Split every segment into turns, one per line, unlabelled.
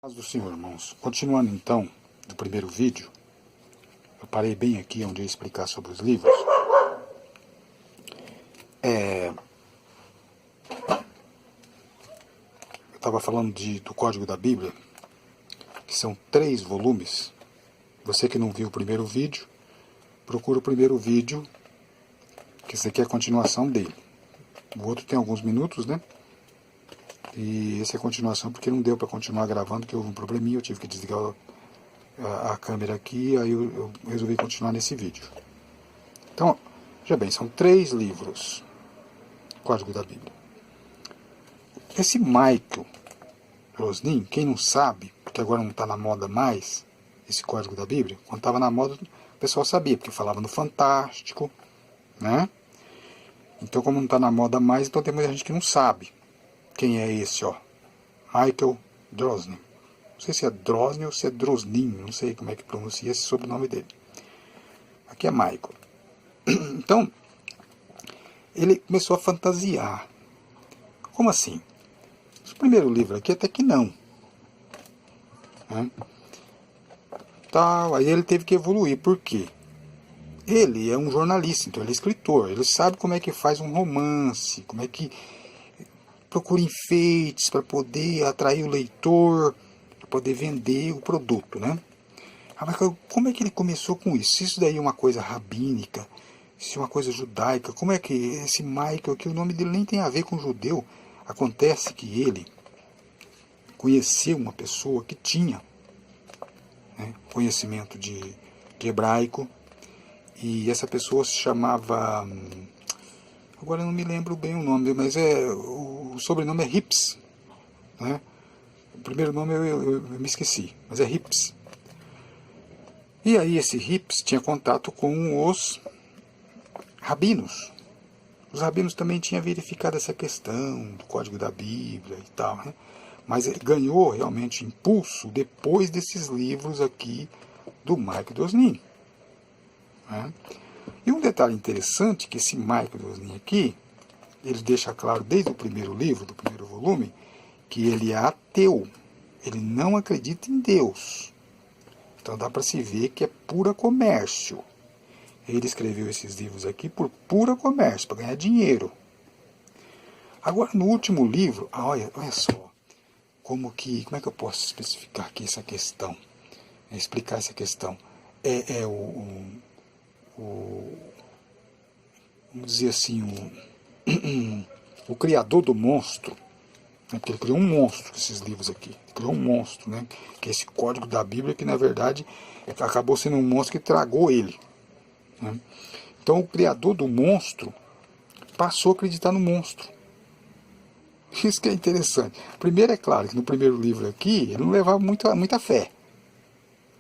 Paz do Senhor, irmãos. Continuando então do primeiro vídeo, eu parei bem aqui onde eu ia explicar sobre os livros. Eu estava falando do Código da Bíblia, que são 3 volumes. Você que não viu o primeiro vídeo, procura o primeiro vídeo, que esse aqui é a continuação dele. O outro tem alguns minutos, né? E esse é a continuação, porque não deu para continuar gravando, porque houve um probleminha, eu tive que desligar a câmera aqui, aí eu resolvi continuar nesse vídeo. Então, já bem, são 3 livros, Código da Bíblia. Esse Michael Rosnin, quem não sabe, porque agora não está na moda mais, esse Código da Bíblia, quando estava na moda o pessoal sabia, porque falava no Fantástico, né? Então, como não está na moda mais, então tem muita gente que não sabe quem é esse, ó, Michael Drosnin. Não sei se é Drosnin ou se é Drosnin, não sei como é que pronuncia esse sobrenome dele. Aqui é Michael. Então, ele começou a fantasiar. Como assim? O primeiro livro aqui até que não. Né? Aí ele teve que evoluir. Por quê? Ele é um jornalista, então ele é escritor. Ele sabe como é que faz um romance, como é que procura enfeites para poder atrair o leitor, para poder vender o produto, né? Mas como é que ele começou com isso? Se isso daí é uma coisa rabínica, se é uma coisa judaica, como é que esse Michael, que o nome dele nem tem a ver com judeu, acontece que ele conheceu uma pessoa que tinha, né, conhecimento de hebraico, e essa pessoa se chamava, agora eu não me lembro bem o nome, mas o sobrenome é Hips, né? O primeiro nome eu me esqueci, mas é Hips. E aí esse Hips tinha contato com os rabinos. Os rabinos também tinham verificado essa questão do Código da Bíblia e tal, né? Mas ele ganhou realmente impulso depois desses livros aqui do Michael Drosnin, né? E um detalhe interessante que esse Michael Drosnin aqui, ele deixa claro desde o primeiro livro, do primeiro volume, que ele é ateu. Ele não acredita em Deus. Então dá para se ver que é pura comércio. Ele escreveu esses livros aqui por pura comércio, para ganhar dinheiro. Agora, no último livro, olha só, como é que eu posso especificar aqui essa questão? Explicar essa questão. Vamos dizer assim, o criador do monstro, né, porque ele criou um monstro com esses livros aqui. Ele criou um monstro, né, que é esse Código da Bíblia, que na verdade acabou sendo um monstro que tragou ele. Né? Então o criador do monstro passou a acreditar no monstro. Isso que é interessante. Primeiro, é claro que no primeiro livro aqui, ele não levava muita fé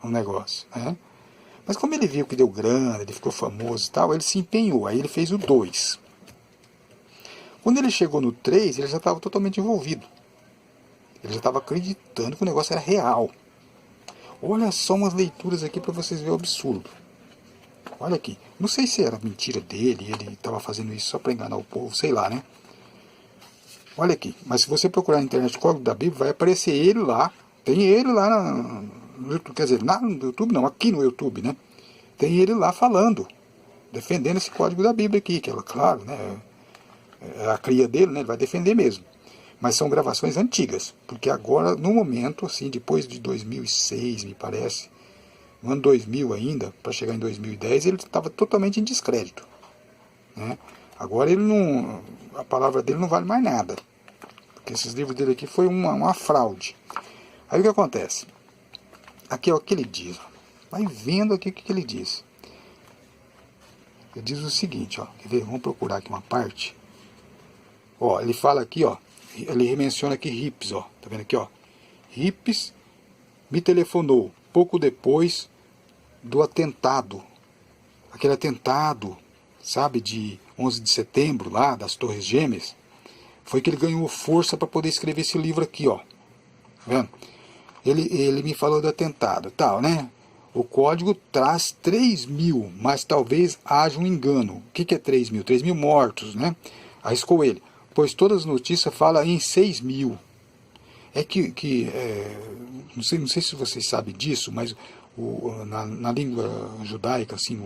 no negócio, né? Mas como ele viu que deu grana, ele ficou famoso e tal, ele se empenhou. Aí ele fez o 2. Quando ele chegou no 3, ele já estava totalmente envolvido. Ele já estava acreditando que o negócio era real. Olha só umas leituras aqui para vocês verem o absurdo. Olha aqui. Não sei se era mentira dele, ele estava fazendo isso só para enganar o povo, sei lá, né? Olha aqui. Mas se você procurar na internet o Código da Bíblia, vai aparecer ele lá. Tem ele lá no YouTube, quer dizer, lá no YouTube não, aqui no YouTube, né? Tem ele lá falando, defendendo esse Código da Bíblia aqui, que é claro, né? É a cria dele, né? Ele vai defender mesmo. Mas são gravações antigas, porque agora, no momento, assim, depois de 2006, me parece, no ano 2000 ainda, para chegar em 2010, ele estava totalmente em descrédito, né? Agora ele não, a palavra dele não vale mais nada, porque esses livros dele aqui foi uma fraude. Aí o que acontece? Aqui é o que ele diz, ó. Vai vendo aqui o que ele diz. Ele diz o seguinte, ó, quer ver? Vamos procurar aqui uma parte. Ó, ele fala aqui, ó, ele menciona aqui Hips, ó, tá vendo aqui, ó? Hips me telefonou pouco depois do atentado, aquele atentado, sabe, de 11 de setembro lá, das Torres Gêmeas. Foi que ele ganhou força para poder escrever esse livro aqui, ó. Tá vendo? Ele me falou do atentado, tal, né? O código traz 3.000, mas talvez haja um engano. O que é 3.000? 3.000 mortos, né? Arriscou ele. Pois todas as notícias falam em 6.000. É não sei se vocês sabem disso, mas na língua judaica, assim,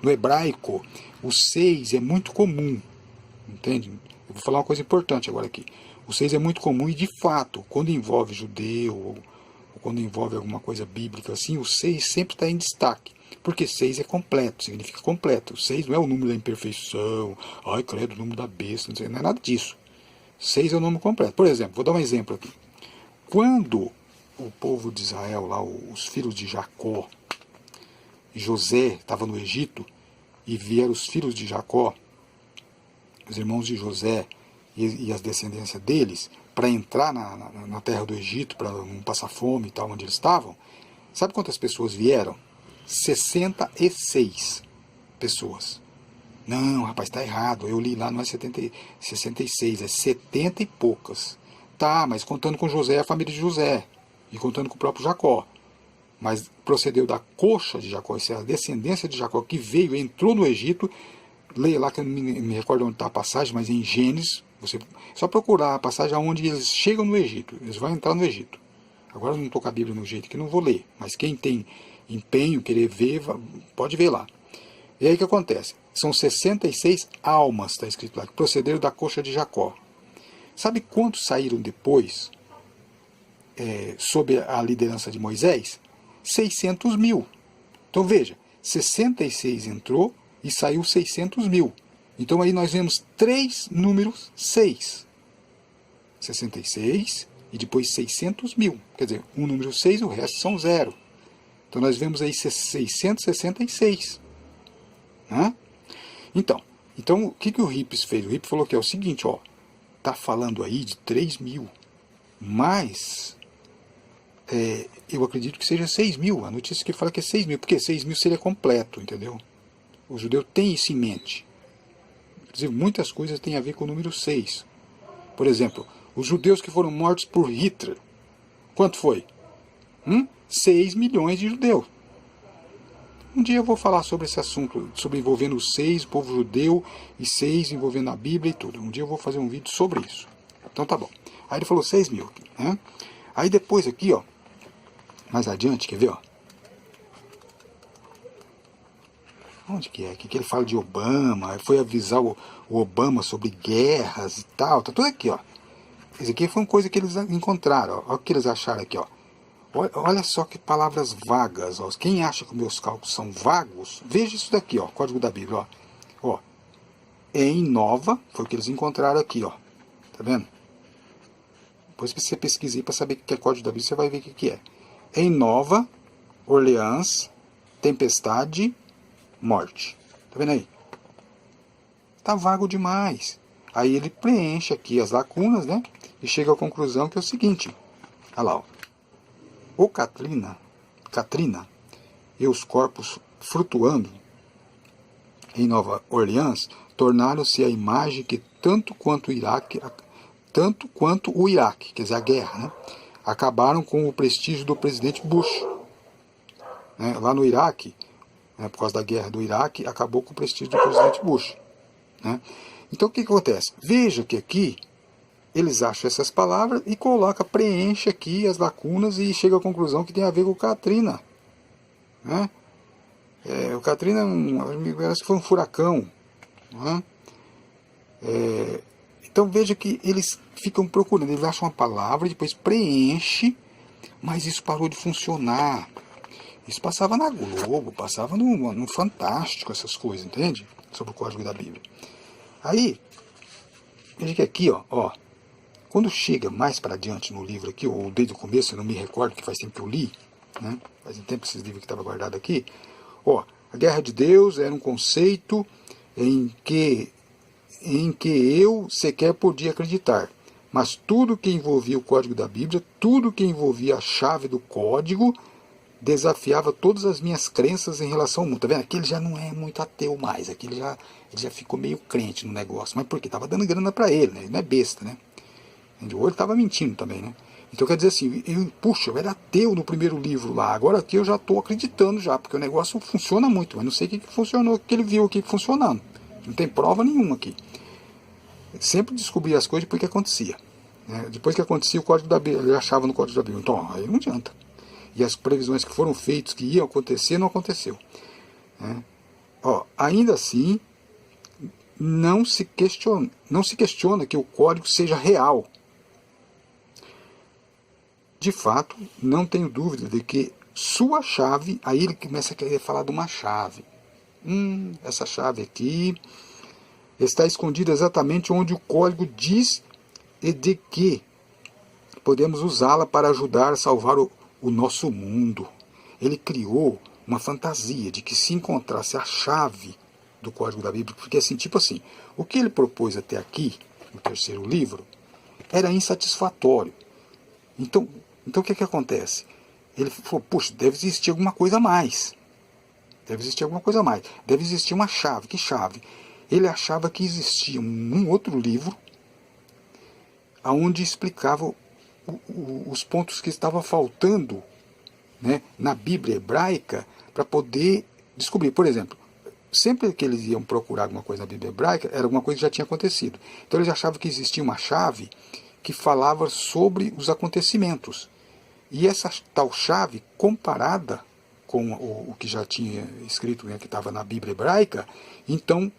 no hebraico, o 6 é muito comum, entende? Eu vou falar uma coisa importante agora aqui. O 6 é muito comum e, de fato, quando envolve judeu, ou quando envolve alguma coisa bíblica assim, o 6 sempre está em destaque. Porque 6 é completo, significa completo. 6 não é o número da imperfeição, ai credo, o número da besta, não é nada disso. 6 é o número completo. Por exemplo, vou dar um exemplo aqui. Quando o povo de Israel, lá, os filhos de Jacó, José estava no Egito, e vieram os filhos de Jacó, os irmãos de José e as descendências deles, para entrar na terra do Egito, para não passar fome e tal, onde eles estavam, sabe quantas pessoas vieram? 66 pessoas. Não, rapaz, está errado. Eu li lá, não é 66, é 70 e poucas. Tá, mas contando com José, a família de José, e contando com o próprio Jacó. Mas procedeu da coxa de Jacó, isso é a descendência de Jacó, que veio, entrou no Egito. Leia lá, que eu não me recordo onde está a passagem, mas em Gênesis, você só procurar a passagem onde eles chegam no Egito. Eles vão entrar no Egito. Agora eu não estou com a Bíblia no jeito que não vou ler, mas quem tem empenho, querer ver, pode ver lá. E aí o que acontece? São 66 almas, está escrito lá, que procederam da coxa de Jacó. Sabe quantos saíram depois, sob a liderança de Moisés? 600 mil. Então veja, 66 entrou e saiu 600 mil. Então aí nós vemos 3 números 6. 66 e depois 600 mil. Quer dizer, um número 6 e o resto são 0. Então nós vemos aí 666. Né? Então, o que o Rippes fez? O Rippes falou que é o seguinte, ó, tá falando aí de 3 mil, mas eu acredito que seja 6 mil. A notícia que fala que é 6 mil, porque 6 mil seria completo, entendeu? O judeu tem isso em mente. Inclusive, muitas coisas têm a ver com o número 6. Por exemplo, os judeus que foram mortos por Hitler, quanto foi? 6 milhões de judeus. Um dia eu vou falar sobre esse assunto, sobre envolvendo os 6, o povo judeu, e 6 envolvendo a Bíblia e tudo. Um dia eu vou fazer um vídeo sobre isso. Então tá bom. Aí ele falou 6 mil. Né? Aí depois aqui, ó, mais adiante, quer ver? Ó? Onde que é? Que ele fala de Obama, foi avisar o Obama sobre guerras e tal. Tá tudo aqui, ó. Isso aqui foi uma coisa que eles encontraram. Ó. Olha o que eles acharam aqui, ó. Olha só que palavras vagas. Ó. Quem acha que meus cálculos são vagos, veja isso daqui, ó, código da Bíblia. Ó. Em Nova, foi o que eles encontraram aqui, ó. Tá vendo? Depois você pesquisar para saber o que é código da Bíblia, você vai ver o que é. Em Nova Orleans, tempestade, morte. Tá vendo aí? Tá vago demais. Aí ele preenche aqui as lacunas, né? E chega à conclusão que é o seguinte. Olha lá, ó. O Katrina e os corpos flutuando em Nova Orleans tornaram-se a imagem que tanto quanto o Iraque, quer dizer, a guerra, né, acabaram com o prestígio do presidente Bush. Né, lá no Iraque, né, por causa da guerra do Iraque, acabou com o prestígio do presidente Bush. Né. Então o que acontece? Veja que aqui eles acham essas palavras e preenche aqui as lacunas e chega à conclusão que tem a ver com o Katrina. Né? O Katrina parece que foi um furacão. Né? Então veja que eles ficam procurando, eles acham uma palavra e depois preenche, mas isso parou de funcionar. Isso passava na Globo, passava no Fantástico, essas coisas, entende? Sobre o código da Bíblia. Aí, veja que aqui, ó, quando chega mais para adiante no livro aqui, ou desde o começo, eu não me recordo, que faz tempo que eu li, né? Faz um tempo esses livros que estavam guardados aqui, ó, a guerra de Deus era um conceito em que eu sequer podia acreditar, mas tudo que envolvia o código da Bíblia, tudo que envolvia a chave do código, desafiava todas as minhas crenças em relação ao mundo. Tá vendo? Aqui ele já não é muito ateu mais, aqui ele já ficou meio crente no negócio, mas porque estava dando grana para ele, né? Ele não é besta, né? Ou ele estava mentindo também, né? Então quer dizer assim, eu era ateu no primeiro livro lá, agora aqui eu já estou acreditando já, porque o negócio funciona muito, mas não sei o que funcionou, o que ele viu aqui funcionando. Não tem prova nenhuma aqui. Sempre descobri as coisas porque acontecia. né? Depois que acontecia o código da Bíblia, ele achava no código da Bíblia. Então, aí não adianta. E as previsões que foram feitas, que iam acontecer, não aconteceu, né? Ainda assim, não se questiona que o código seja real. De fato, não tenho dúvida de que sua chave, aí ele começa a querer falar de uma chave. Essa chave aqui está escondida exatamente onde o código diz e de que podemos usá-la para ajudar a salvar o nosso mundo. Ele criou uma fantasia de que se encontrasse a chave do código da Bíblia, porque assim, tipo assim, o que ele propôs até aqui, no terceiro livro, era insatisfatório. Então o que acontece? Ele falou, puxa, deve existir alguma coisa a mais. Deve existir alguma coisa a mais. Deve existir uma chave. Que chave? Ele achava que existia um outro livro onde explicava os pontos que estavam faltando, né, na Bíblia hebraica para poder descobrir. Por exemplo, sempre que eles iam procurar alguma coisa na Bíblia hebraica, era alguma coisa que já tinha acontecido. Então eles achavam que existia uma chave que falava sobre os acontecimentos. E essa tal chave, comparada com o que já tinha escrito, né, que estava na Bíblia hebraica, então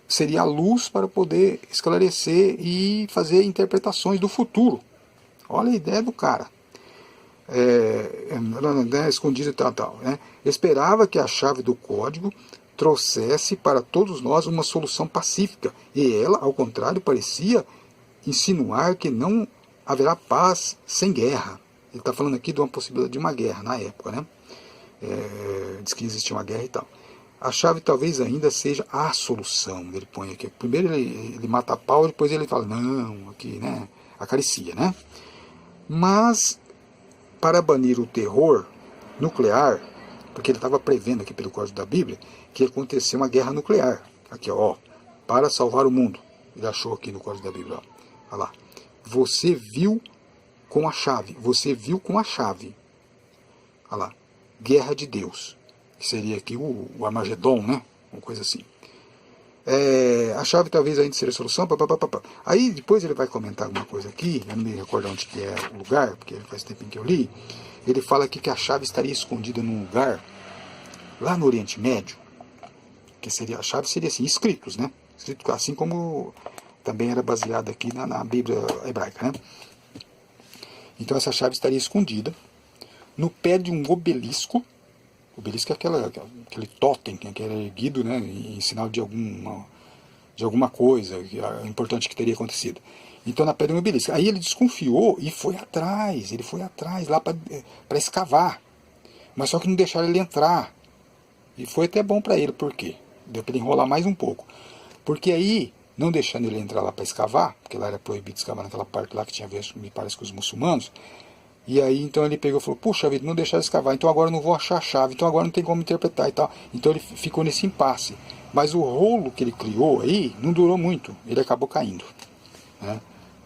seria a luz para poder esclarecer e fazer interpretações do futuro. Olha a ideia do cara. Escondida e tal, né? Esperava que a chave do código trouxesse para todos nós uma solução pacífica. E ela, ao contrário, parecia insinuar que não haverá paz sem guerra. Ele está falando aqui de uma possibilidade de uma guerra na época, né? Diz que existia uma guerra e tal. A chave talvez ainda seja a solução. Ele põe aqui. Primeiro ele mata a pau, depois ele fala, não, aqui, né? Acaricia, né? Mas, para banir o terror nuclear, porque ele estava prevendo aqui pelo código da Bíblia, que ia acontecer uma guerra nuclear. Aqui, para salvar o mundo. Ele achou aqui no código da Bíblia, olha lá. Você viu com a chave. Você viu com a chave. Olha lá. Guerra de Deus. Que seria aqui o Armagedon, né? Uma coisa assim. A chave talvez ainda seja a solução. Aí depois ele vai comentar alguma coisa aqui. Eu não me recordo onde que é o lugar, porque faz tempo que eu li. Ele fala aqui que a chave estaria escondida num lugar lá no Oriente Médio. Que seria, a chave seria assim, escritos, né? Escrito assim como também era baseada aqui na Bíblia hebraica, né? Então essa chave estaria escondida no pé de um obelisco. O obelisco é aquele totem que era erguido, né, em sinal de alguma coisa importante que teria acontecido. Então na pé de um obelisco. Aí ele desconfiou e foi atrás. Ele foi atrás lá para escavar. Mas só que não deixaram ele entrar. E foi até bom para ele, por quê? Deu para ele enrolar mais um pouco. Porque aí, não deixando ele entrar lá para escavar, porque lá era proibido escavar naquela parte lá que tinha a ver, me parece, com os muçulmanos. E aí então ele pegou e falou, puxa vida, não deixaram escavar, então agora eu não vou achar a chave, então agora não tem como interpretar e tal. Então ele ficou nesse impasse. Mas o rolo que ele criou aí não durou muito, ele acabou caindo, né?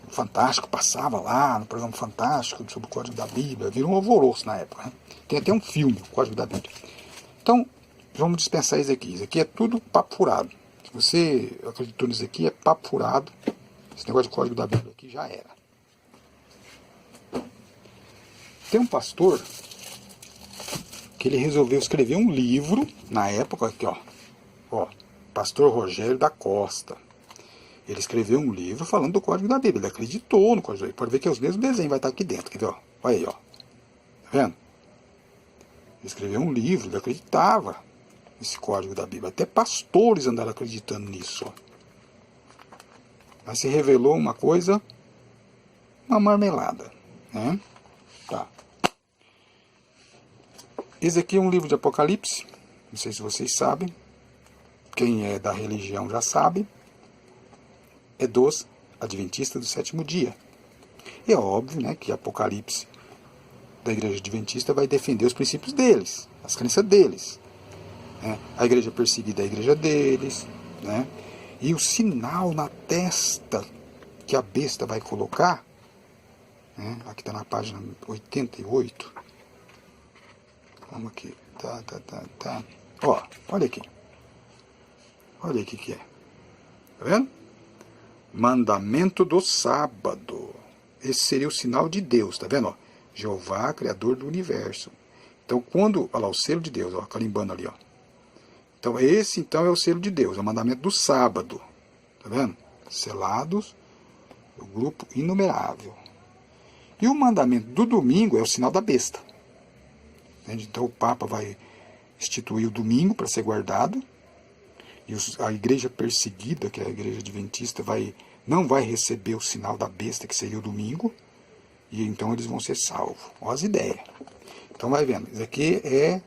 O Fantástico passava lá no programa Fantástico sobre o Código da Bíblia, virou um alvoroço na época, né? Tem até um filme, o Código da Bíblia. Então, vamos dispensar isso aqui. Isso aqui é tudo papo furado. Se você acreditou nisso aqui, é papo furado. Esse negócio de Código da Bíblia aqui já era. Tem um pastor que ele resolveu escrever um livro, na época, aqui, ó, pastor Rogério da Costa. Ele escreveu um livro falando do Código da Bíblia. Ele acreditou no Código da Bíblia. Pode ver que os mesmos desenhos vai estar aqui dentro. Quer ver, ó? Olha aí, ó. Tá vendo? Ele escreveu um livro, ele acreditava nesse Código da Bíblia. Até pastores andaram acreditando nisso, ó. Mas se revelou uma coisa, uma marmelada, né? Tá. Esse aqui é um livro de Apocalipse. Não sei se vocês sabem. Quem é da religião já sabe. É dos Adventistas do Sétimo Dia. E é óbvio, né, que Apocalipse da Igreja Adventista vai defender os princípios deles, as crenças deles, né? A igreja perseguida é a igreja deles, né? E o sinal na testa que a besta vai colocar, né? Aqui está na página 88. Vamos aqui. Tá. Ó, olha aqui. Olha aqui que é. Tá vendo? Mandamento do sábado. esse seria o sinal de Deus, tá vendo? Ó? Jeová, Criador do universo. Então, quando, olha lá, o selo de Deus, ó, carimbando ali, ó. Então, esse então é o selo de Deus, é o mandamento do sábado, tá vendo? Selados, o grupo inumerável. E o mandamento do domingo é o sinal da besta. Entende? Então, o Papa vai instituir o domingo para ser guardado, e a igreja perseguida, que é a igreja adventista, não vai receber o sinal da besta, que seria o domingo, e então eles vão ser salvos. Olha as ideias. Então vai vendo, isso aqui é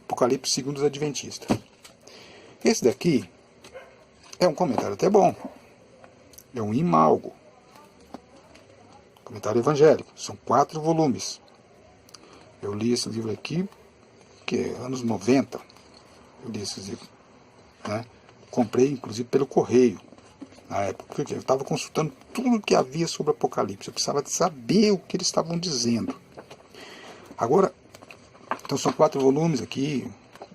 Apocalipse segundo os adventistas. Esse daqui é um comentário até bom. É um imalgo. Comentário evangélico. São 4 volumes. Eu li esse livro aqui, que é anos 90. Eu li esse livro. Né? Comprei, inclusive, pelo correio. Na época, porque eu estava consultando tudo que havia sobre Apocalipse. Eu precisava de saber o que eles estavam dizendo. Agora, então são 4 volumes aqui,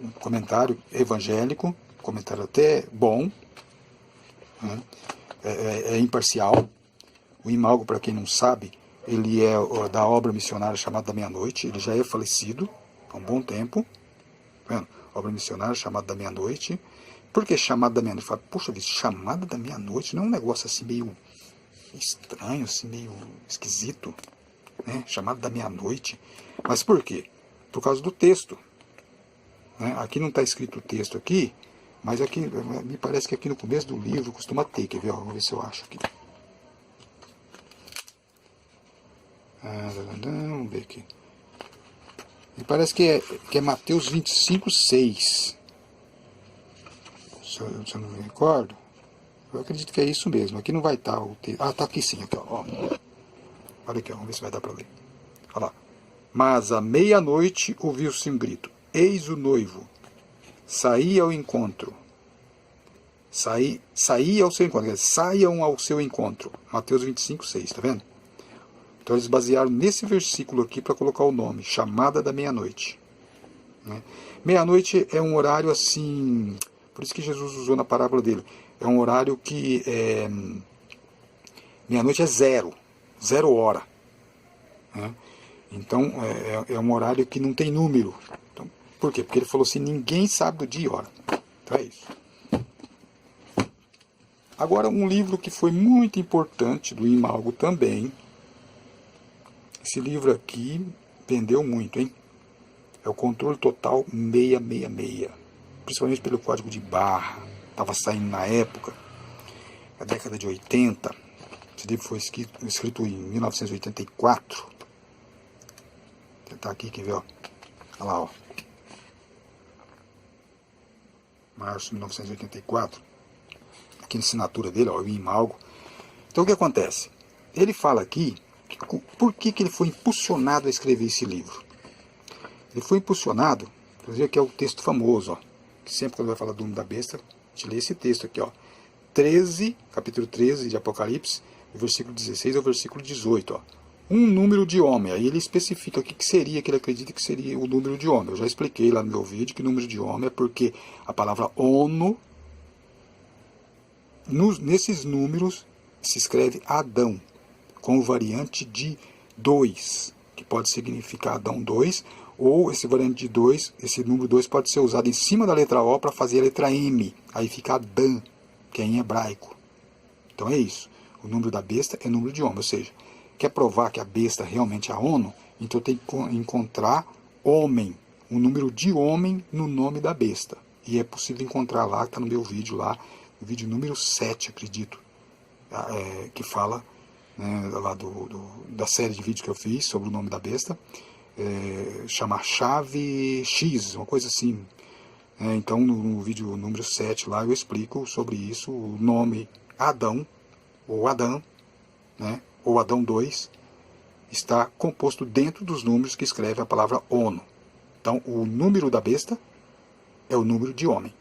um comentário evangélico, comentário até bom, né? É imparcial. O Imalgo, para quem não sabe, ele é da obra missionária chamada da Meia-Noite, ele já é falecido há um bom tempo, tá vendo? Obra missionária chamada da Meia-Noite. Por que chamada da meia-noite? Fala, poxa vida, chamada da meia-noite não é um negócio assim meio estranho, assim meio esquisito, né? Chamada da meia-noite. Mas por quê? Por causa do texto. Né? Aqui não está escrito o texto aqui, mas aqui me parece que aqui no começo do livro costuma ter, quer ver? Vamos ver se eu acho aqui. Vamos ver aqui. Me parece que é Mateus 25, 6. Se eu não me recordo, eu acredito que é isso mesmo. Aqui não vai estar o texto. Ah, está aqui sim. Aqui, ó. Olha aqui, ó, vamos ver se vai dar para ler. Olha lá. Mas à meia-noite ouviu-se um grito. Eis o noivo. Saí ao encontro. Saí ao seu encontro. Saiam ao seu encontro. Mateus 25, 6. Tá vendo? Então eles basearam nesse versículo aqui para colocar o nome. Chamada da meia-noite. Né? Meia-noite é um horário assim... Por isso que Jesus usou na parábola dele. É um horário que meia-noite é 0 hora. Né? Então é um horário que não tem número. Então, por quê? Porque ele falou assim, ninguém sabe do dia e hora. Então é isso. Agora um livro que foi muito importante do Imalgo também. Esse livro aqui vendeu muito, hein? É o Controle Total 666. Principalmente pelo código de barra, estava saindo na época, na década de 80. Esse livro foi escrito em 1984. Vou tentar aqui, quer ver, ó. Olha lá, ó. Março de 1984. Aqui na assinatura dele, ó, o Imalgo. Então o que acontece? Ele fala aqui, por que ele foi impulsionado a escrever esse livro? Ele foi impulsionado, inclusive aqui é o texto famoso, ó. Que sempre quando vai falar do nome da besta, a gente lê esse texto aqui, ó. 13, capítulo 13 de Apocalipse, do versículo 16 ao versículo 18, ó. Um número de homem. Aí ele especifica o que seria, que ele acredita que seria o número de homem. Eu já expliquei lá no meu vídeo que o número de homem é porque a palavra ono, nesses números, se escreve Adão, com variante de 2, que pode significar Adão 2, ou esse variante de 2, esse número 2 pode ser usado em cima da letra O para fazer a letra M. Aí fica Adão, que é em hebraico. Então é isso. O número da besta é número de homem. Ou seja, quer provar que a besta realmente é a ONU? Então tem que encontrar homem, um número de homem no nome da besta. E é possível encontrar lá, que está no meu vídeo lá, o vídeo número 7, acredito, que fala, né, lá da série de vídeos que eu fiz sobre o nome da besta. Chama Chave X, uma coisa assim. Então no vídeo número 7 lá eu explico sobre isso, o nome Adão, ou Adão, né, ou Adão 2, está composto dentro dos números que escreve a palavra ono. Então o número da besta é o número de homem.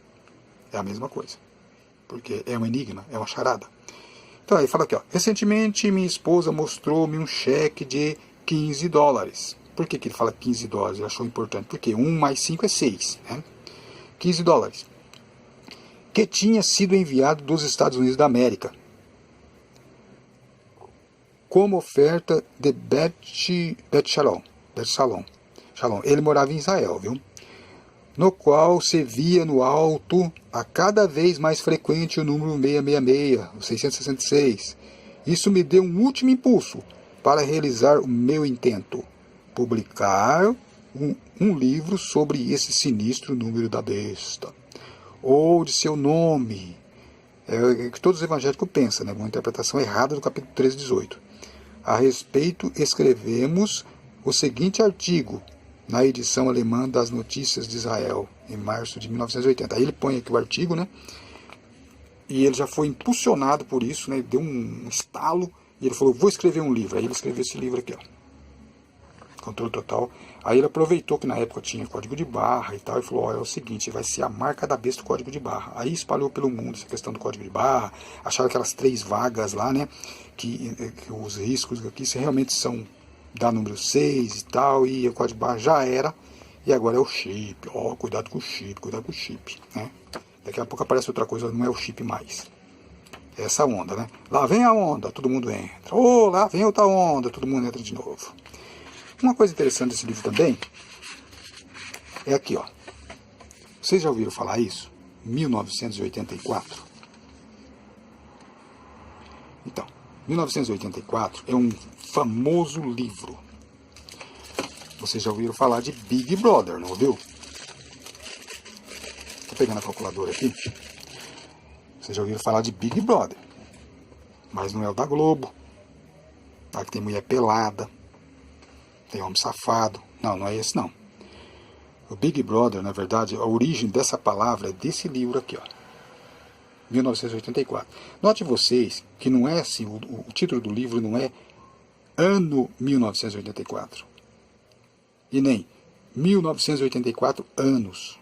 É a mesma coisa. Porque é um enigma, é uma charada. Então aí fala aqui, ó. Recentemente minha esposa mostrou-me um cheque de $15. Por que ele fala $15? Ele achou importante. Porque 1 mais 5 é 6. Né? $15. Que tinha sido enviado dos Estados Unidos da América. como oferta de Bet Shalom. Ele morava em Israel, viu? No qual se via no alto a cada vez mais frequente o número 666, o 666. Isso me deu um último impulso para realizar o meu intento, publicar um livro sobre esse sinistro número da besta, ou de seu nome. É que todos os evangélicos pensam, né? Uma interpretação errada do capítulo 13, 18. A respeito, escrevemos o seguinte artigo na edição alemã das Notícias de Israel, em março de 1980. Aí ele põe aqui o artigo, né? E ele já foi impulsionado por isso, né? Deu um estalo e ele falou, vou escrever um livro. Aí ele escreveu esse livro aqui, ó. Controle Total. Aí ele aproveitou que na época tinha código de barra e tal, e falou, é o seguinte, vai ser a marca da besta o código de barra. Aí espalhou pelo mundo essa questão do código de barra, acharam aquelas 3 vagas lá, né, que os riscos aqui se realmente são da número 6 e tal, e o código de barra já era, e agora é o chip. Ó, cuidado com o chip, né. Daqui a pouco aparece outra coisa, não é o chip mais. É essa onda, né. Lá vem a onda, todo mundo entra. Ô, lá vem outra onda, todo mundo entra de novo. Uma coisa interessante desse livro também é aqui, ó. Vocês já ouviram falar isso? 1984. Então, 1984 é um famoso livro. Vocês já ouviram falar de Big Brother, não ouviu? Tô pegando a calculadora aqui. Vocês já ouviram falar de Big Brother. Mas não é o da Globo. Tá? Que tem mulher pelada. Tem homem safado. Não, não é esse não. O Big Brother, na verdade, a origem dessa palavra é desse livro aqui, ó. 1984. Note vocês que não é assim, o título do livro não é Ano 1984. E nem 1984 anos.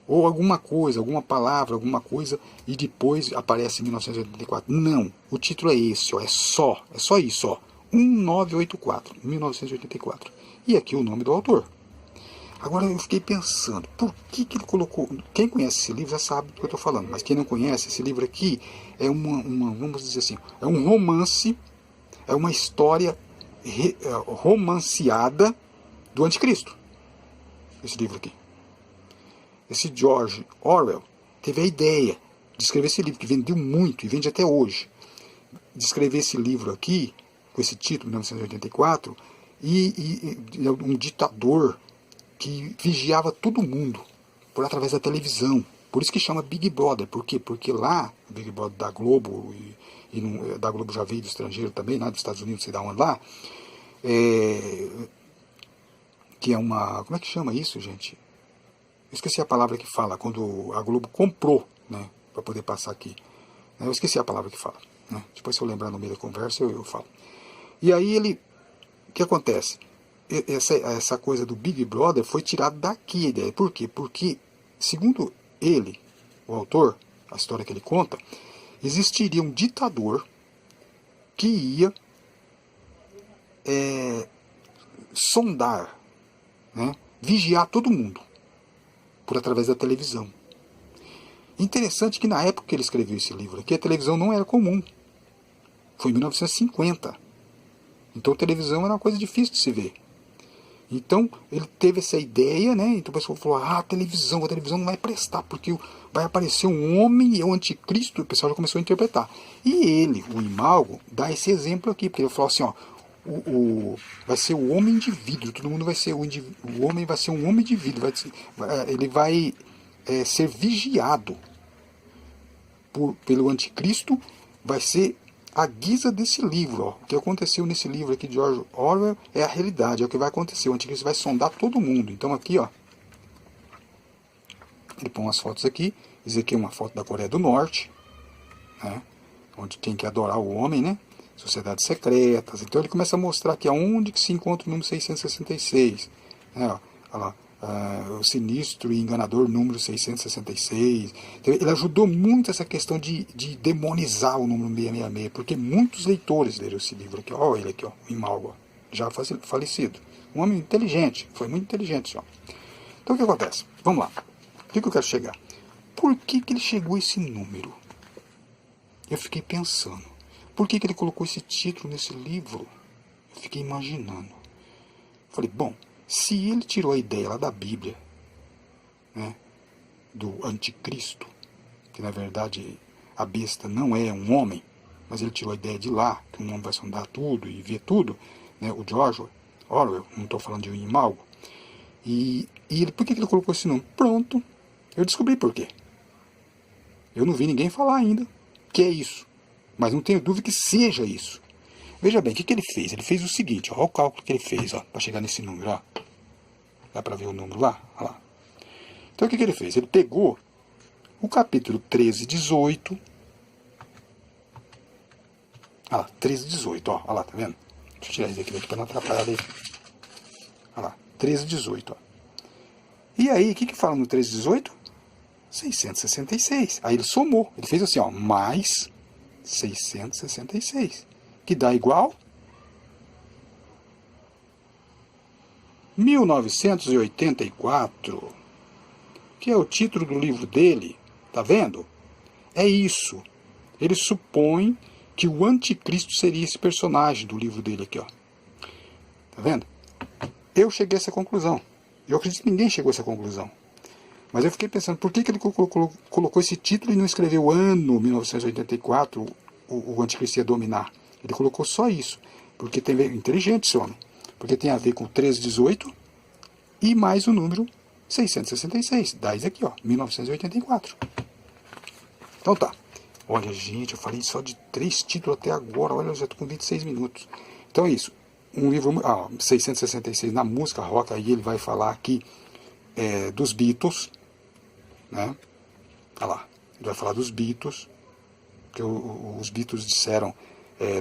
Ou alguma coisa, alguma palavra, alguma coisa, e depois aparece 1984. Não, o título é esse, ó, é só isso, ó. 1984, 1984. E aqui o nome do autor. Agora eu fiquei pensando, por que ele colocou... Quem conhece esse livro já sabe do que eu estou falando, mas quem não conhece, esse livro aqui é vamos dizer assim, é um romance, é uma história romanceada do anticristo. Esse livro aqui. Esse George Orwell teve a ideia de escrever esse livro, que vendeu muito e vende até hoje. De escrever esse livro aqui, com esse título, 1984, e um ditador que vigiava todo mundo através da televisão. Por isso que chama Big Brother. Por quê? Porque lá, o Big Brother da Globo, da Globo já veio do estrangeiro também, lá dos Estados Unidos, sei da onde lá, que é uma... Como é que chama isso, gente? Eu esqueci a palavra que fala, quando a Globo comprou, né, para poder passar aqui. Eu esqueci a palavra que fala. Né? Depois, se eu lembrar no meio da conversa, eu falo. E aí o que acontece? Essa coisa do Big Brother foi tirada daqui a ideia. Por quê? Porque, segundo ele, o autor, a história que ele conta, existiria um ditador que ia sondar, né, vigiar todo mundo por através da televisão. Interessante que na época que ele escreveu esse livro aqui, a televisão não era comum. Foi em 1950. Então a televisão era uma coisa difícil de se ver. Então ele teve essa ideia, né? Então o pessoal falou, a televisão não vai prestar, porque vai aparecer um homem e é o anticristo. O pessoal já começou a interpretar. E ele, o Imalgo, dá esse exemplo aqui, porque ele falou assim, ó, vai ser o homem de vidro, todo mundo vai ser o homem vai ser um homem de vidro, ele vai ser vigiado pelo anticristo, vai ser a guisa desse livro. Ó. O que aconteceu nesse livro aqui de George Orwell é a realidade, é o que vai acontecer. O anticristo vai sondar todo mundo. Então aqui, ó, ele põe umas fotos aqui. Isso aqui é uma foto da Coreia do Norte, né, onde tem que adorar o homem, né? Sociedades secretas. Então ele começa a mostrar aqui aonde que se encontra o número 666. Né, ó, olha lá. O sinistro e enganador número 666. Então, ele ajudou muito essa questão de demonizar o número 666, porque muitos leitores leram esse livro aqui. Olha ele aqui, ó, o Imalgo, já falecido. Um homem inteligente, foi muito inteligente. Ó. Então o que acontece? Vamos lá. O que eu quero chegar? Por que ele chegou a esse número? Eu fiquei pensando. Por que ele colocou esse título nesse livro? Eu fiquei imaginando. Falei, bom, se ele tirou a ideia lá da Bíblia, né, do anticristo, que na verdade a besta não é um homem, mas ele tirou a ideia de lá, que um homem vai sondar tudo e ver tudo, né, o George Orwell, não estou falando de um Imalgo, e ele, por que ele colocou esse nome? Pronto, eu descobri por quê. Eu não vi ninguém falar ainda que é isso, mas não tenho dúvida que seja isso. Veja bem, o que ele fez? Ele fez o seguinte, olha o cálculo que ele fez, para chegar nesse número, ó. Dá para ver o número lá? Olha lá. Então o que ele fez? Ele pegou o capítulo 13, 18. Olha lá, 13, 18, ó. Olha lá, tá vendo? Deixa eu tirar isso daqui para não atrapalhar daí. Olha lá, 13, 18, ó. E aí, o que fala no 13, 18? 666. Aí ele somou. Ele fez assim, ó, mais 666. Que dá igual 1984, que é o título do livro dele, tá vendo? É isso. Ele supõe que o anticristo seria esse personagem do livro dele aqui, ó. Tá vendo? Eu cheguei a essa conclusão. Eu acredito que ninguém chegou a essa conclusão. Mas eu fiquei pensando, por que ele colocou esse título e não escreveu ano 1984, o anticristo ia dominar? Ele colocou só isso, porque tem inteligente esse homem, porque tem a ver com 1318 e mais o número 666, dá isso aqui, ó, 1984. Então tá. Olha, gente, eu falei só de 3 títulos até agora, olha, eu já tô com 26 minutos. Então é isso, um livro, 666 na música rock, aí ele vai falar aqui dos Beatles, né? Olha lá, ele vai falar dos Beatles, que os Beatles disseram,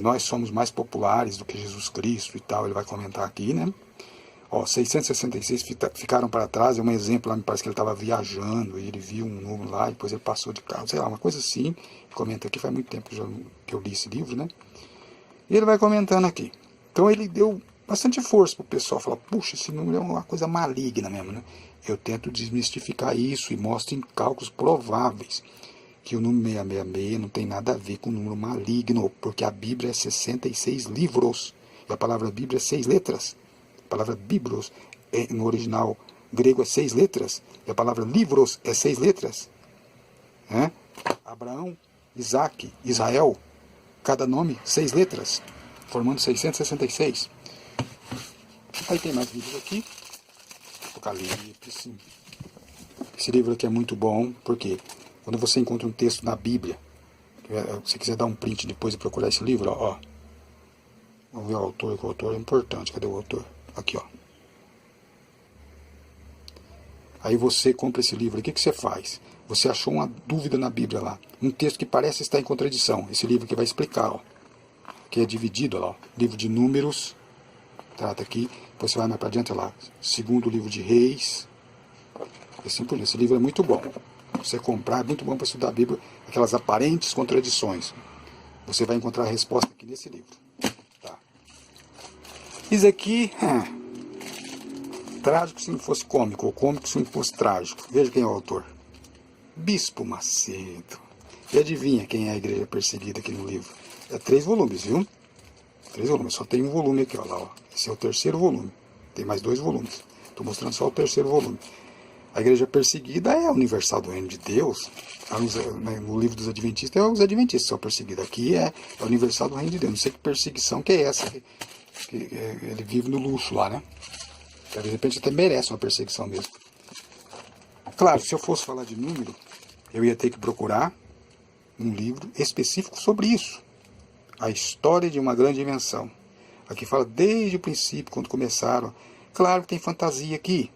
nós somos mais populares do que Jesus Cristo e tal, ele vai comentar aqui, né? Ó, 666 ficaram para trás, é um exemplo lá, me parece que ele estava viajando, e ele viu um número lá, e depois ele passou de carro, sei lá, uma coisa assim, comenta aqui, faz muito tempo que eu li esse livro, né? E ele vai comentando aqui. Então ele deu bastante força para o pessoal, falar, puxa, esse número é uma coisa maligna mesmo, né? Eu tento desmistificar isso e mostro em cálculos prováveis que o número 666 não tem nada a ver com o número maligno, porque a Bíblia é 66 livros, e a palavra Bíblia é 6 letras. A palavra Biblos, no original grego, é 6 letras, e a palavra livros é 6 letras. Abraão, Isaac, Israel, cada nome 6 letras, formando 666. Aí tem mais livros aqui, Apocalipse. Esse livro aqui é muito bom, porque quando você encontra um texto na Bíblia, se você quiser dar um print depois e procurar esse livro, ó. Vamos ver o autor, que o autor é importante. Cadê o autor? Aqui, ó. Aí você compra esse livro, o que você faz? Você achou uma dúvida na Bíblia lá, um texto que parece estar em contradição. Esse livro que vai explicar, ó, que é dividido, ó, livro de Números, trata aqui, depois você vai mais para adiante, lá, segundo livro de Reis, assim por diante. Esse livro é muito bom. Você comprar, é muito bom para estudar a Bíblia, aquelas aparentes contradições. Você vai encontrar a resposta aqui nesse livro. Tá. Isso aqui, trágico se não fosse cômico, ou cômico se não fosse trágico. Veja quem é o autor. Bispo Macedo. E adivinha quem é a igreja perseguida aqui no livro? É 3 volumes, viu? 3 volumes, só tem um volume aqui, ó, lá, ó. Esse é o 3º volume. Tem mais 2 volumes. Estou mostrando só o 3º volume. A igreja perseguida é a universal do reino de Deus. No livro dos adventistas, é os adventistas que são perseguidos. Aqui é a universal do reino de Deus. Não sei que perseguição que é essa. Que ele vive no luxo lá, né? De repente até merece uma perseguição mesmo. Claro, se eu fosse falar de número, eu ia ter que procurar um livro específico sobre isso. A história de uma grande invenção. Aqui fala desde o princípio, quando começaram. Claro que tem fantasia aqui,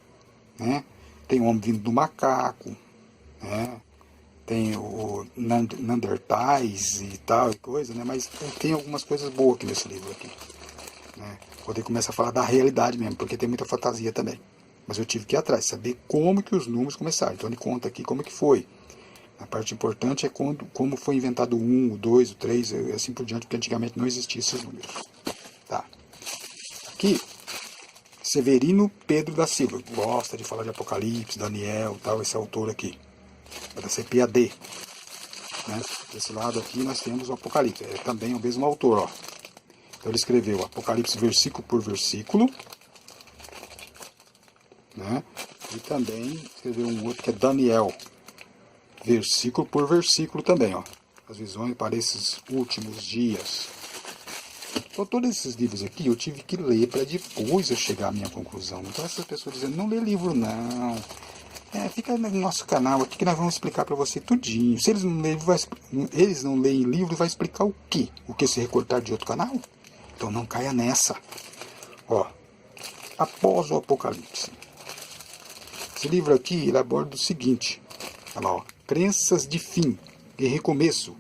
né? Tem o homem vindo do macaco, né? Tem o Neandertais e tal e coisa, né? Mas tem algumas coisas boas aqui nesse livro aqui, né? Quando ele começa a falar da realidade mesmo, porque tem muita fantasia também. Mas eu tive que ir atrás, saber como que os números começaram. Então ele conta aqui como que foi. A parte importante é como foi inventado o 1, o 2, o 3, e assim por diante, porque antigamente não existiam esses números. Tá. Aqui, Severino Pedro da Silva, gosta de falar de Apocalipse, Daniel, tal, esse autor aqui, da CPAD. né? Desse lado aqui nós temos o Apocalipse, é também o mesmo autor, ó. Então ele escreveu Apocalipse versículo por versículo, né? E também escreveu um outro que é Daniel, versículo por versículo também, ó. As visões para esses últimos dias. Então todos esses livros aqui eu tive que ler para depois eu chegar à minha conclusão. Então essas pessoas dizendo, não lê livro não. Fica no nosso canal aqui que nós vamos explicar para você tudinho. Se eles não leem livro, vai explicar o quê? O que se recortar de outro canal? Então não caia nessa. Ó, após o Apocalipse. Esse livro aqui ele aborda o seguinte. Olha lá, ó, crenças de fim e recomeço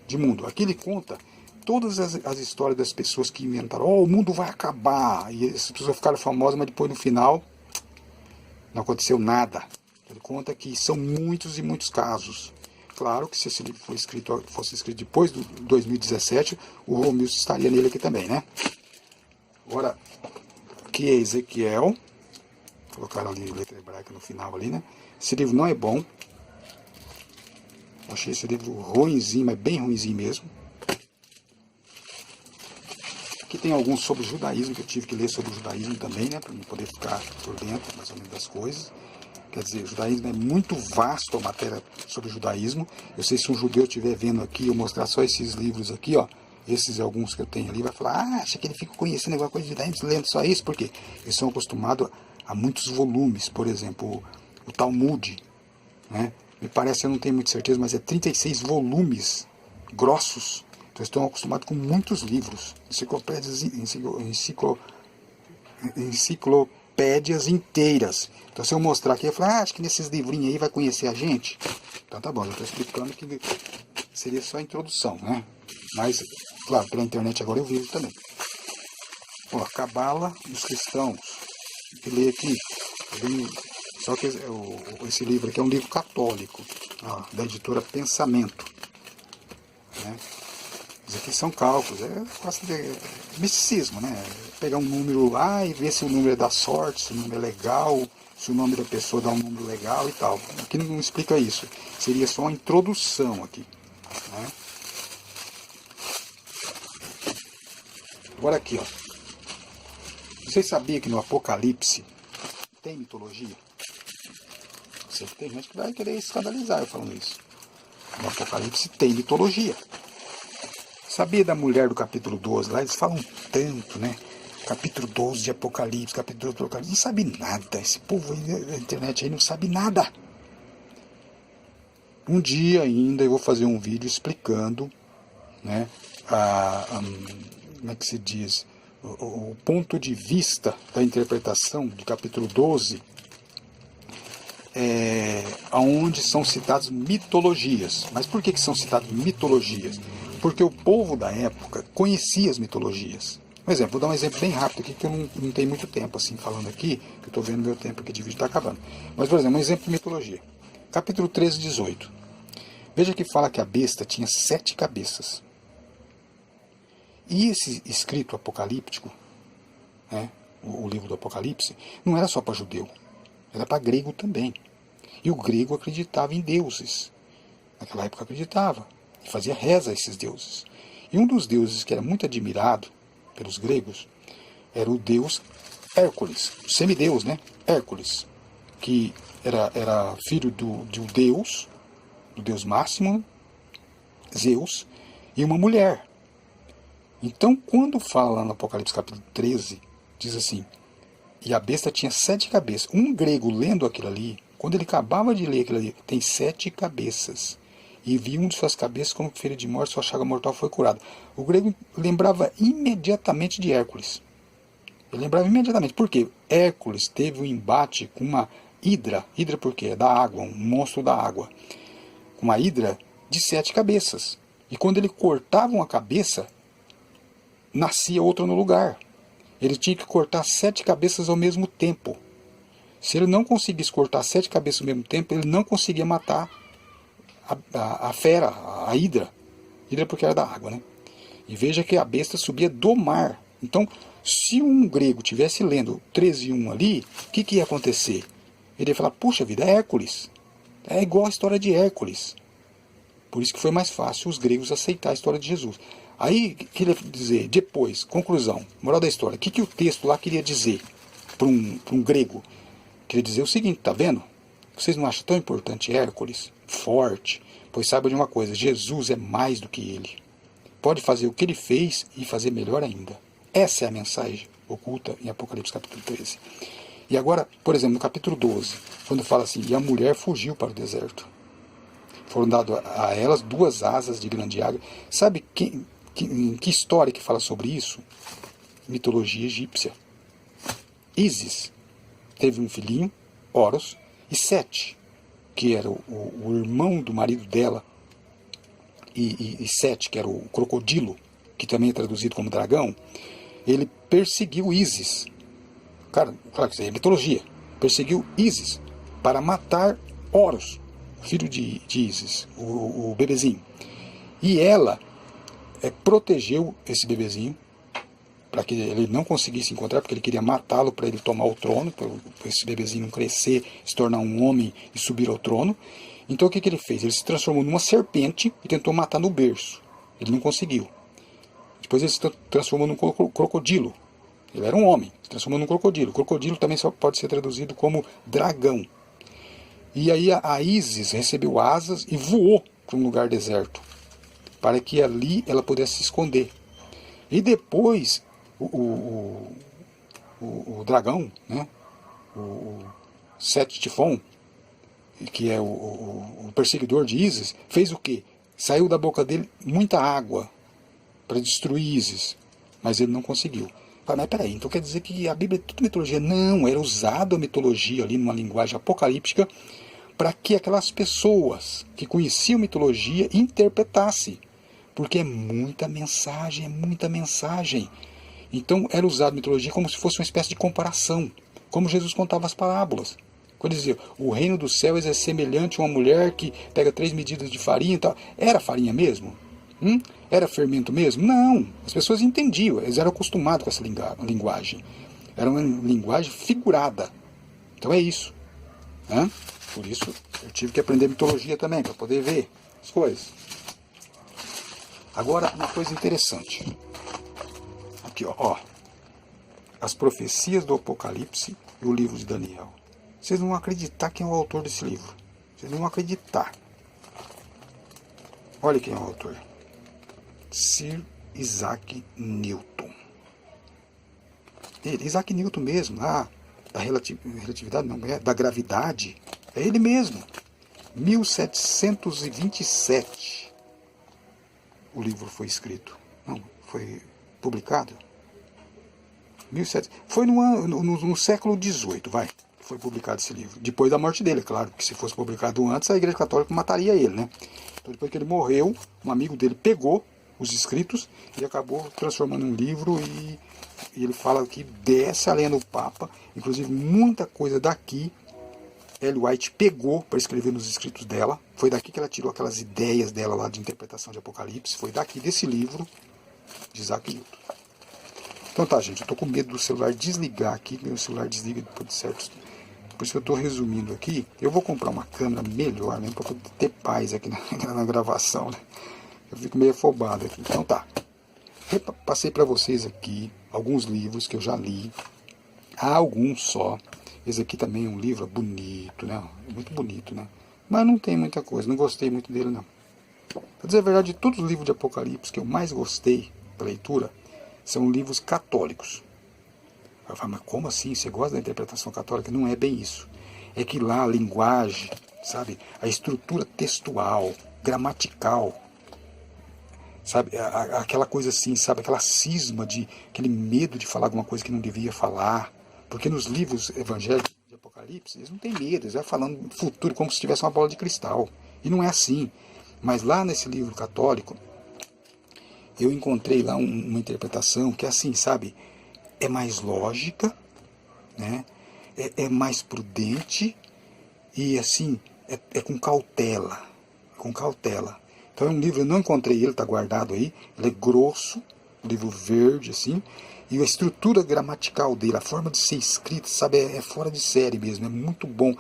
de mundo. Aqui ele conta todas as histórias das pessoas que inventaram. O mundo vai acabar. E essas pessoas ficaram famosas, mas depois no final não aconteceu nada. Ele conta que são muitos e muitos casos. Claro que se esse livro fosse escrito depois do 2017, o Romilson estaria nele aqui também, né? Agora, aqui é Ezequiel. Colocaram ali letra hebraica no final ali, né? Esse livro não é bom. Achei esse livro ruinzinho, mas bem ruinzinho mesmo. Aqui tem alguns sobre o judaísmo, que eu tive que ler sobre o judaísmo também, né? Para poder ficar por dentro, mais ou menos, das coisas. Quer dizer, o judaísmo é muito vasto a matéria sobre o judaísmo. Eu sei se um judeu estiver vendo aqui, eu mostrar só esses livros aqui, ó. Esses alguns que eu tenho ali, vai falar, acha que ele fica conhecendo alguma coisa de judaísmo, lendo só isso? Por quê? Eles são acostumados a muitos volumes. Por exemplo, o Talmud, né? Me parece, eu não tenho muita certeza, mas é 36 volumes grossos. Então estão acostumados com muitos livros, enciclopédias inteiras. Então se eu mostrar aqui, eu falar, acho que nesses livrinhos aí vai conhecer a gente. Então tá bom, eu estou explicando que seria só a introdução, né? Mas, claro, pela internet agora eu vivo também. Ó, a Cabala dos Cristãos. Eu li aqui, só que esse livro aqui é um livro católico, ó, da editora Pensamento, né? Isso aqui são cálculos, é quase misticismo, né? Pegar um número lá e ver se o número é da sorte, se o número é legal, se o nome da pessoa dá um número legal e tal. Aqui não explica isso, seria só uma introdução aqui, né? Agora aqui, ó. Vocês sabiam que no Apocalipse tem mitologia? Sempre tem gente que vai querer escandalizar eu falando isso. No Apocalipse tem mitologia. Sabia da mulher do capítulo 12? Lá eles falam tanto, né? Capítulo 12 de Apocalipse, capítulo 12 de Apocalipse. Não sabe nada. Esse povo aí da internet aí não sabe nada. Um dia ainda eu vou fazer um vídeo explicando, né? Como é que se diz? O ponto de vista da interpretação de capítulo 12, onde são citadas mitologias. Mas por que são citadas mitologias? Porque o povo da época conhecia as mitologias. Por exemplo, vou dar um exemplo bem rápido aqui, que eu não tenho muito tempo assim falando aqui, que eu estou vendo meu tempo aqui de vídeo está acabando. Mas, por exemplo, um exemplo de mitologia. Capítulo 13, 18. Veja que fala que a besta tinha 7 cabeças. E esse escrito apocalíptico, né, o livro do Apocalipse, não era só para judeu, era para grego também. E o grego acreditava em deuses. Naquela época acreditava. E fazia reza a esses deuses. E um dos deuses que era muito admirado pelos gregos era o deus Hércules, o semideus, né? Hércules, que era filho de um deus, do deus máximo, Zeus, e uma mulher. Então, quando fala lá no Apocalipse capítulo 13, diz assim, e a besta tinha 7 cabeças. Um grego lendo aquilo ali, quando ele acabava de ler aquilo ali, tem 7 cabeças. E viu um de suas cabeças como ferido de morte, sua chaga mortal foi curada. O grego lembrava imediatamente de Hércules. Ele lembrava imediatamente. Por quê? Hércules teve um embate com uma hidra. Hidra por quê? É da água, um monstro da água. Uma hidra de 7 cabeças. E quando ele cortava uma cabeça, nascia outra no lugar. Ele tinha que cortar 7 cabeças ao mesmo tempo. Se ele não conseguisse cortar 7 cabeças ao mesmo tempo, ele não conseguia matar a fera, a hidra. Hidra porque era da água, né? E veja que a besta subia do mar. Então, se um grego tivesse lendo 13:1 ali, o que ia acontecer? Ele ia falar, puxa vida, é Hércules. É igual a história de Hércules. Por isso que foi mais fácil os gregos aceitar a história de Jesus. Aí, queria dizer, depois, conclusão, moral da história, o que o texto lá queria dizer para um grego? Queria dizer o seguinte, tá vendo? Vocês não acham tão importante Hércules, forte? Pois saiba de uma coisa, Jesus é mais do que ele. Pode fazer o que ele fez e fazer melhor ainda. Essa é a mensagem oculta em Apocalipse capítulo 13. E agora, por exemplo, no capítulo 12, quando fala assim, e a mulher fugiu para o deserto. Foram dadas a elas 2 asas de grande águia. Sabe que história que fala sobre isso? Mitologia egípcia. Ísis teve um filhinho, Horus, e Sete, que era o irmão do marido dela, e Sete, que era o crocodilo, que também é traduzido como dragão, ele perseguiu Ísis. Cara, claro que isso é mitologia. Perseguiu Ísis para matar Horus, filho de Ísis, o bebezinho. E ela protegeu esse bebezinho para que ele não conseguisse encontrar, porque ele queria matá-lo para ele tomar o trono, para esse bebezinho não crescer, se tornar um homem e subir ao trono. Então o que ele fez? Ele se transformou numa serpente e tentou matar no berço. Ele não conseguiu. Depois ele se transformou num crocodilo. Ele era um homem, se transformou num crocodilo. Crocodilo também só pode ser traduzido como dragão. E aí a Ísis recebeu asas e voou para um lugar deserto, para que ali ela pudesse se esconder. E depois o dragão, né, o Sete Tifon, que é o perseguidor de Ísis, fez o quê? Saiu da boca dele muita água para destruir Ísis, mas ele não conseguiu. Mas peraí, então quer dizer que a Bíblia é tudo mitologia? Não, era usada a mitologia ali numa linguagem apocalíptica para que aquelas pessoas que conheciam mitologia interpretassem. Porque é muita mensagem, é muita mensagem. Então era usado a mitologia como se fosse uma espécie de comparação, como Jesus contava as parábolas. Quando ele dizia, o reino dos céus é semelhante a uma mulher que pega 3 medidas de farinha e tal. Era farinha mesmo? Era fermento mesmo? Não. As pessoas entendiam, eles eram acostumados com essa linguagem. Era uma linguagem figurada. Então é isso. Por isso eu tive que aprender mitologia também, para poder ver as coisas. Agora, uma coisa interessante. Aqui, ó. As profecias do Apocalipse e o livro de Daniel. Vocês não vão acreditar quem é o autor desse livro. Vocês não vão acreditar. Olha quem é o autor. Sir Isaac Newton. Isaac Newton mesmo, lá, da relatividade, não, da gravidade. É ele mesmo. 1727 o livro foi escrito. Não, foi publicado. 1700, foi no século XVIII, vai. Foi publicado esse livro. Depois da morte dele, é claro, porque se fosse publicado antes, a Igreja Católica mataria ele, né? Então, depois que ele morreu, um amigo dele pegou os escritos e acabou transformando em um livro, e ele fala que desce a lenha do Papa. Inclusive, muita coisa daqui Ellen White pegou para escrever nos escritos dela. Foi daqui que ela tirou aquelas ideias dela lá de interpretação de Apocalipse. Foi daqui desse livro de Isaac Newton. Então tá, gente, eu estou com medo do celular desligar aqui. Meu celular desliga depois de certos... Por isso que eu estou resumindo aqui. Eu vou comprar uma câmera melhor, né, para poder ter paz aqui na gravação, né? Eu fico meio afobado aqui. Então tá. Passei para vocês aqui alguns livros que eu já li. Há alguns só. Esse aqui também é um livro bonito, né? Muito bonito, né? Mas não tem muita coisa. Não gostei muito dele, não. Para dizer a verdade, todos os livros de Apocalipse que eu mais gostei da leitura são livros católicos. Eu falo, mas como assim? Você gosta da interpretação católica? Não é bem isso. É que lá a linguagem, sabe? A estrutura textual, gramatical, sabe? Aquela coisa assim, sabe? Aquela cisma, aquele medo de falar alguma coisa que não devia falar. Porque nos livros evangélicos de Apocalipse, eles não têm medo, eles vão falando do futuro como se tivesse uma bola de cristal. E não é assim. Mas lá nesse livro católico, eu encontrei lá uma interpretação que é assim, sabe? É mais lógica, né? É mais prudente e assim, é com cautela. Com cautela. Então é um livro, eu não encontrei ele, está guardado aí. Ele é grosso, um livro verde, assim. E a estrutura gramatical dele, a forma de ser escrito, sabe, é fora de série mesmo, é muito bom.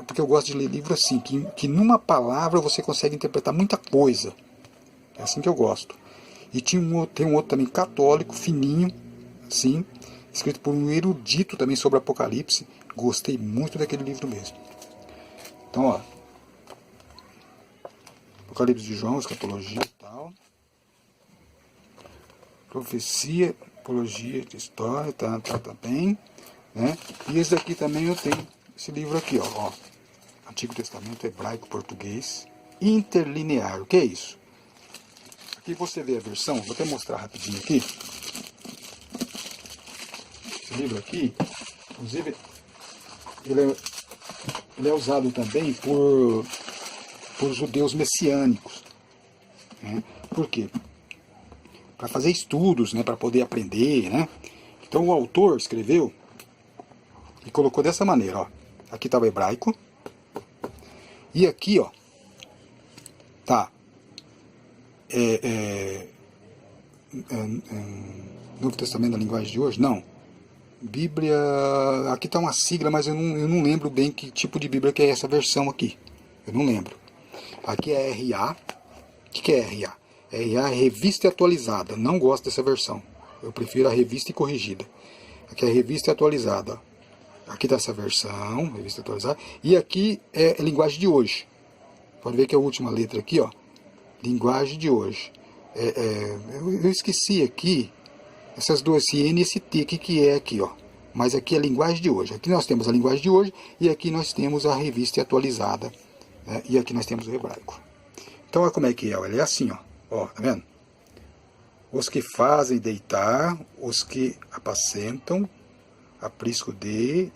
porque eu gosto de ler livro assim, que numa palavra você consegue interpretar muita coisa. É assim que eu gosto. E tem um outro também católico, fininho, assim, escrito por um erudito também sobre Apocalipse. Gostei muito daquele livro mesmo. Então, ó, Apocalipse de João, escatologia e tal. Profecia, apologia de história, tá bem, né? E esse daqui também eu tenho, esse livro aqui, ó, Antigo Testamento, hebraico, português, interlinear. O que é isso? Aqui você vê a versão, vou até mostrar rapidinho aqui. Esse livro aqui, inclusive, ele é usado também por judeus messiânicos, né? Por quê? Para fazer estudos, né, para poder aprender, né? Então o autor escreveu e colocou dessa maneira, ó. Aqui está o hebraico e aqui, ó, tá Novo Testamento da linguagem de hoje, não. Bíblia, aqui está uma sigla, mas eu não lembro bem que tipo de Bíblia que é essa versão aqui. Eu não lembro. Aqui é RA. O que é RA? RA é Revista Atualizada. Não gosto dessa versão. Eu prefiro a Revista e Corrigida. Aqui é a Revista Atualizada. Aqui está essa versão, Revista Atualizada. E aqui é a linguagem de hoje. Pode ver que é a última letra aqui, ó. Linguagem de hoje. Eu esqueci aqui essas duas, esse N e esse T, o que é aqui, ó. Mas aqui é a linguagem de hoje. Aqui nós temos a linguagem de hoje e aqui nós temos a Revista Atualizada, né? E aqui nós temos o hebraico. Então olha como é que é, ele é assim, ó. Ó, tá vendo? Os que fazem deitar, os que apacentam, aprisco de...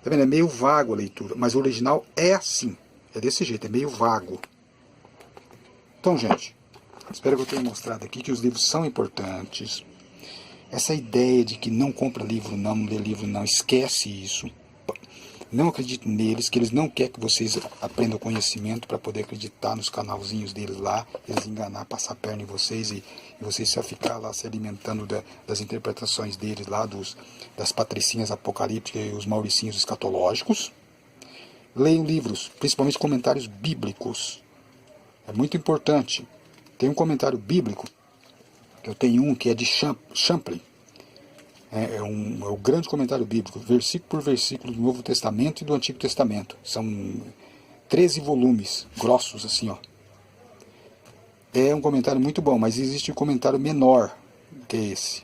Tá vendo? É meio vago a leitura, mas o original é assim. É desse jeito, é meio vago. Então, gente, espero que eu tenha mostrado aqui que os livros são importantes. Essa ideia de que não compra livro não, não lê livro não, esquece isso. Não acredite neles, que eles não querem que vocês aprendam conhecimento para poder acreditar nos canalzinhos deles lá, eles enganar, passar a perna em vocês e vocês só ficar lá se alimentando das interpretações deles lá, das patricinhas apocalípticas e os mauricinhos escatológicos. Leiam livros, principalmente comentários bíblicos. É muito importante. Tem um comentário bíblico, que eu tenho um que é de Champlin. É o grande comentário bíblico, versículo por versículo do Novo Testamento e do Antigo Testamento. São 13 volumes, grossos assim, ó. É um comentário muito bom, mas existe um comentário menor que esse.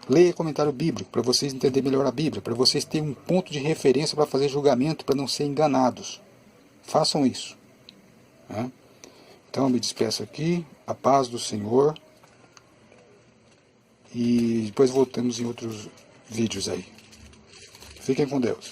Leia comentário bíblico para vocês entenderem melhor a Bíblia, para vocês terem um ponto de referência para fazer julgamento, para não ser enganados. Façam isso, né? Então eu me despeço aqui, a paz do Senhor. E depois voltamos em outros vídeos aí. Fiquem com Deus.